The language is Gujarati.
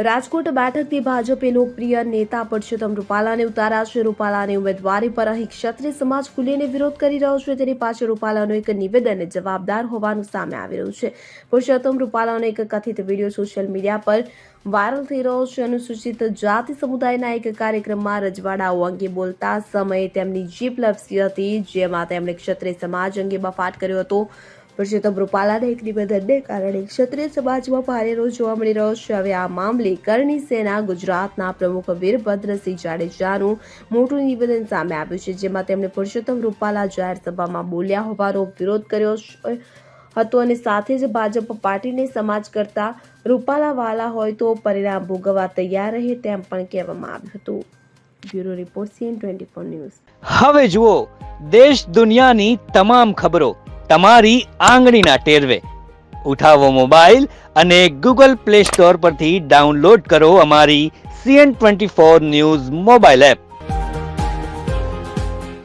રાજકોટ બેઠકથી ભાજપે લોકપ્રિય નેતા પરસોત્તમ રૂપાલાને ઉતાર્યા છે. રૂપાલાની ઉમેદવારી પર અહીં ક્ષત્રિય સમાજ ખુલીને વિરોધ કરી રહ્યો છે. તેની પાછળ રૂપાલાનું એક નિવેદન જવાબદાર હોવાનું સામે આવી રહ્યું છે. પરસોત્તમ રૂપાલાનો એક કથિત વિડીયો સોશિયલ મીડિયા પર વાયરલ થઈ રહ્યો છે. અનુસૂચિત જાતિ સમુદાયના એક કાર્યક્રમમાં રજવાડાઓ અંગે બોલતા સમયે તેમની જીભ લપસી હતી, જેમાં તેમણે ક્ષત્રિય સમાજ અંગે બફાટ કર્યો હતો. પરસોત્તમ રૂપાલાના એક નિવેદનને કારણે ક્ષત્રિય સમાજમાં ભારે રોષ જોવા મળી રહ્યો છે. હવે આ મામલે કરણી સેના ગુજરાતના પ્રમુખ વીરભદ્રસિંહ જાડેજાનું મોટું નિવેદન સામે આવ્યું છે, જેમાં તેમણે પરસોત્તમ રૂપાલા જાહેર સભામાં બોલ્યા હોવાનો વિરોધ કર્યો હતો અને સાથે જ ભાજપ પાર્ટીને સમાજ કરતા રૂપાલા વાલા હોય તો પરિણામ ભોગવવા તૈયાર રહે તેમ પણ કહેવામાં આવ્યું હતું. Bureau report CN24 news. હવે જુઓ દેશ દુનિયાની તમામ ખબરો તમારી આંગળીના ટેરવે. ઉઠાવો મોબાઈલ અને Google Play Store પરથી ડાઉનલોડ કરો અમારી CN24 ન્યૂઝ મોબાઈલ એપ.